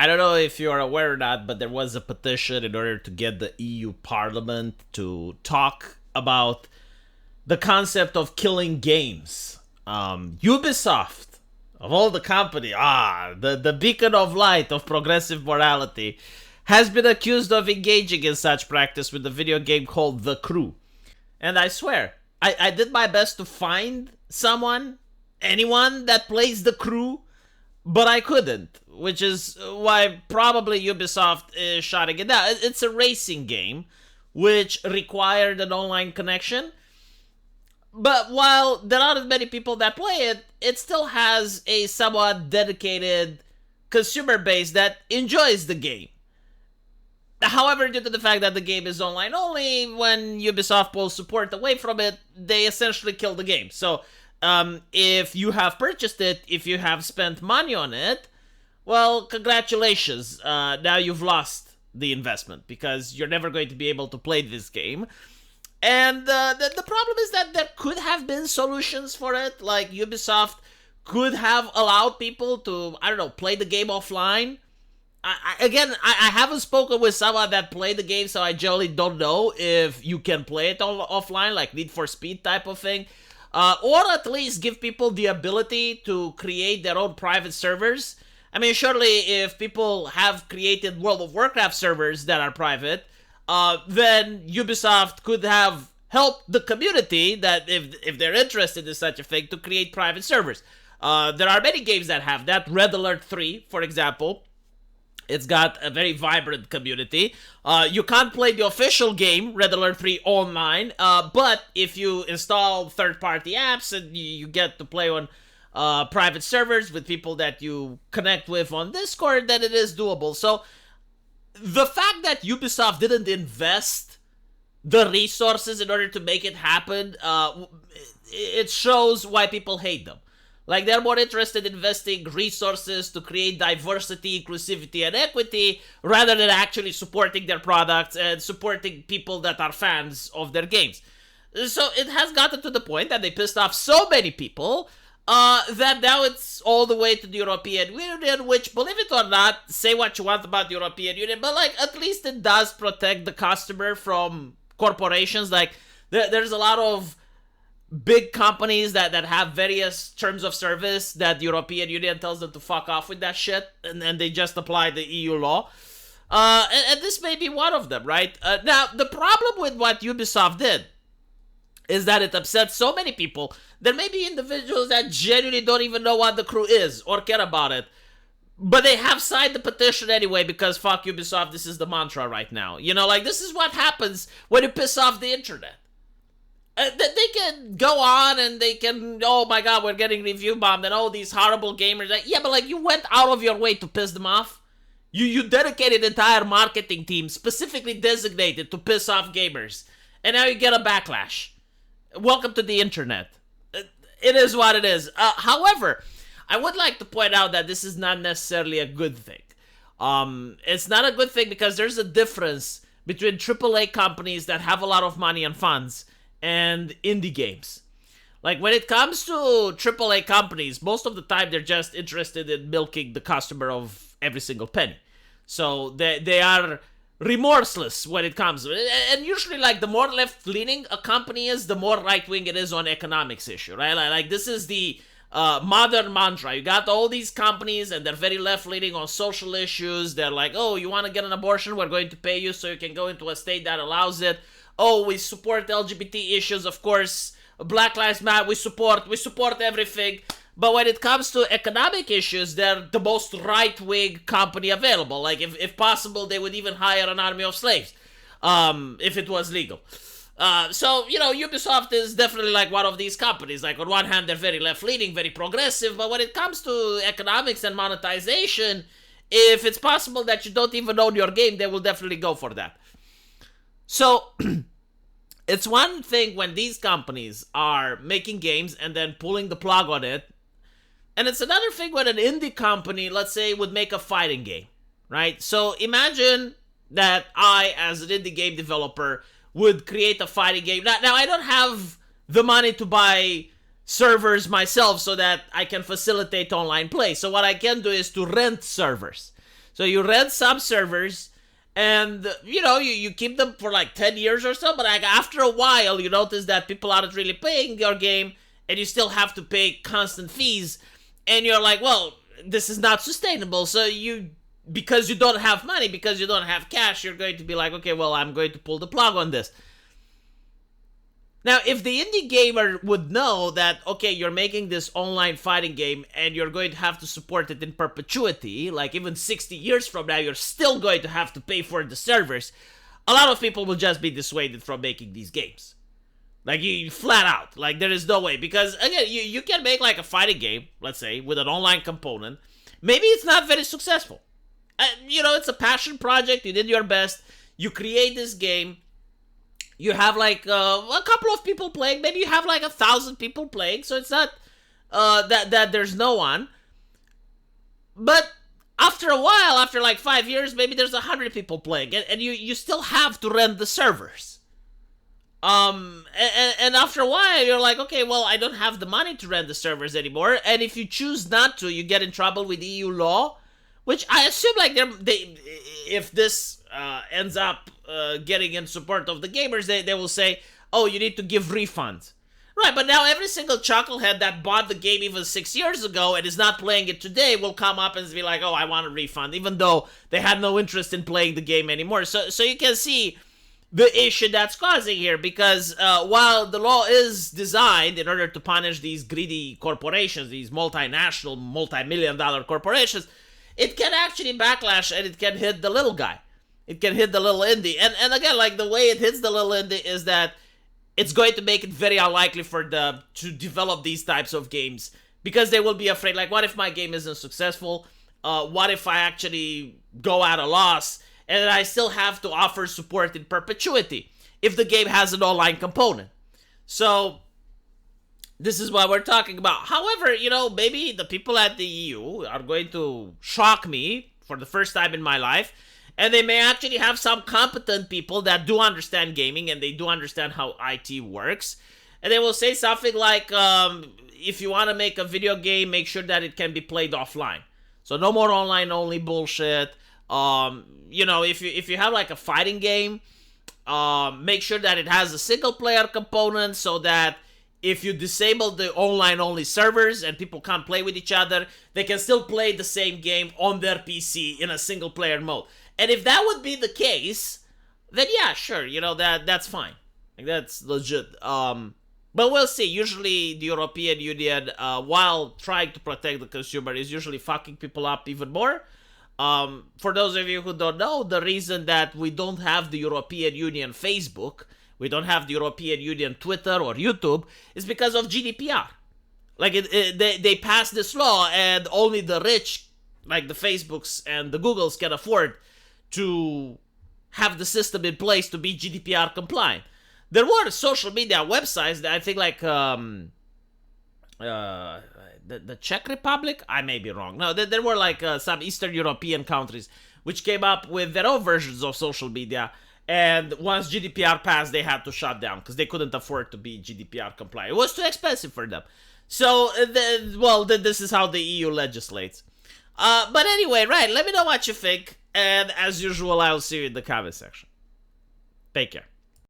I don't know if you're aware or not, but there was a petition in order to get the EU Parliament to talk about the concept of killing games. Ubisoft, of all the company, the beacon of light of progressive morality, has been accused of engaging in such practice with a video game called The Crew. And I swear, I did my best to find anyone that plays The Crew, but I couldn't, which is why probably Ubisoft is shutting it down. It's a racing game, which required an online connection. But while there aren't many people that play it, it still has a somewhat dedicated consumer base that enjoys the game. However, due to the fact that the game is online only, when Ubisoft pulls support away from it, they essentially kill the game. So, if you have purchased it, if you have spent money on it, well, congratulations. Now you've lost the investment because you're never going to be able to play this game. And the problem is that there could have been solutions for it. Like, Ubisoft could have allowed people to, I don't know, play the game offline. I haven't spoken with someone that played the game, so I generally don't know if you can play it offline, like Need for Speed type of thing. Or at least give people the ability to create their own private servers. I mean, surely if people have created World of Warcraft servers that are private, then Ubisoft could have helped the community that if they're interested in such a thing to create private servers. There are many games that have that. Red Alert 3, for example. It's got a very vibrant community. You can't play the official game, Red Alert 3, online, but if you install third-party apps and you get to play on private servers with people that you connect with on Discord, then it is doable. So the fact that Ubisoft didn't invest the resources in order to make it happen, it shows why people hate them. Like, they're more interested in investing resources to create diversity, inclusivity, and equity rather than actually supporting their products and supporting people that are fans of their games. So it has gotten to the point that they pissed off so many people that now it's all the way to the European Union, which, believe it or not, say what you want about the European Union, but, like, at least it does protect the customer from corporations. Like, there's a lot of big companies that have various terms of service that the European Union tells them to fuck off with that shit, and then they just apply the EU law. And this may be one of them, right? Now, the problem with what Ubisoft did is that it upset so many people. There may be individuals that genuinely don't even know what The Crew is or care about it, but they have signed the petition anyway because fuck Ubisoft, this is the mantra right now. You know, like, this is what happens when you piss off the internet. They can go on and they can, oh my god, we're getting review bombed and oh, these horrible gamers. Yeah, but like, you went out of your way to piss them off. You dedicated entire marketing team specifically designated to piss off gamers. And now you get a backlash. Welcome to the internet. It is what it is. However, I would like to point out that this is not necessarily a good thing. It's not a good thing because there's a difference between AAA companies that have a lot of money and funds and indie games. Like, when it comes to AAA companies, most of the time they're just interested in milking the customer of every single penny. So they are remorseless when it comes. And usually, like, the more left-leaning a company is, the more right-wing it is on economics issue, right? Like this is the modern mantra. You got all these companies and they're very left-leaning on social issues. They're like, oh, you want to get an abortion? We're going to pay you so you can go into a state that allows it. Oh, we support LGBT issues, of course. Black Lives Matter, we support everything. But when it comes to economic issues, they're the most right-wing company available. Like, if possible, they would even hire an army of slaves, if it was legal. So, you know, Ubisoft is definitely like one of these companies. Like, on one hand, they're very left-leaning, very progressive, but when it comes to economics and monetization, if it's possible that you don't even own your game, they will definitely go for that. So, it's one thing when these companies are making games and then pulling the plug on it. And it's another thing when an indie company, let's say, would make a fighting game, right? So, imagine that I, as an indie game developer, would create a fighting game. Now, I don't have the money to buy servers myself so that I can facilitate online play. So, what I can do is to rent servers. So you rent some servers, and you keep them for like 10 years or so, but like after a while you notice that people aren't really playing your game, and you still have to pay constant fees, and you're like, well, this is not sustainable. So because you don't have money, because you don't have cash, you're going to be like, okay, well, I'm going to pull the plug on this. Now, if the indie gamer would know that, okay, you're making this online fighting game and you're going to have to support it in perpetuity, like even 60 years from now, you're still going to have to pay for the servers, a lot of people will just be dissuaded from making these games. Like, you flat out. Like, there is no way. Because, again, you can make, like, a fighting game, let's say, with an online component. Maybe it's not very successful. It's a passion project. You did your best. You create this game. You have, like, a couple of people playing. Maybe you have, like, 1,000 people playing. So it's not that there's no one. But after a while, after, like, 5 years, maybe there's 100 people playing. And you still have to rent the servers. And after a while, you're like, okay, well, I don't have the money to rent the servers anymore. And if you choose not to, you get in trouble with EU law. Which I assume, like, if this ends up getting in support of the gamers, they will say, oh, you need to give refunds. Right, but now every single chucklehead that bought the game even 6 years ago and is not playing it today will come up and be like, oh, I want a refund, even though they had no interest in playing the game anymore. So you can see the issue that's causing here, because while the law is designed in order to punish these greedy corporations, these multinational, multi-million-dollar corporations, it can actually backlash, and it can hit the little guy. It can hit the little indie. And again, like, the way it hits the little indie is that it's going to make it very unlikely for them to develop these types of games, because they will be afraid, like, what if my game isn't successful? What if I actually go at a loss, and I still have to offer support in perpetuity if the game has an online component? So this is what we're talking about. However, maybe the people at the EU are going to shock me for the first time in my life, and they may actually have some competent people that do understand gaming and they do understand how IT works. And they will say something like, if you want to make a video game, make sure that it can be played offline. So no more online only bullshit. If you have like a fighting game, make sure that it has a single player component, so that if you disable the online-only servers and people can't play with each other, they can still play the same game on their PC in a single-player mode. And if that would be the case, then yeah, sure, that's fine. Like, that's legit. But we'll see. Usually the European Union, while trying to protect the consumer, is usually fucking people up even more. For those of you who don't know, the reason that we don't have the European Union Facebook, we don't have the European Union Twitter or YouTube, is because of GDPR. Like, they passed this law, and only the rich, like the Facebooks and the Googles, can afford to have the system in place to be GDPR compliant. There were social media websites that I think, like, the Czech Republic? I may be wrong. No, there were, like, some Eastern European countries which came up with their own versions of social media. And once GDPR passed, they had to shut down because they couldn't afford to be GDPR compliant. It was too expensive for them. So, this is how the EU legislates. But anyway, right, let me know what you think. And as usual, I'll see you in the comment section. Take care.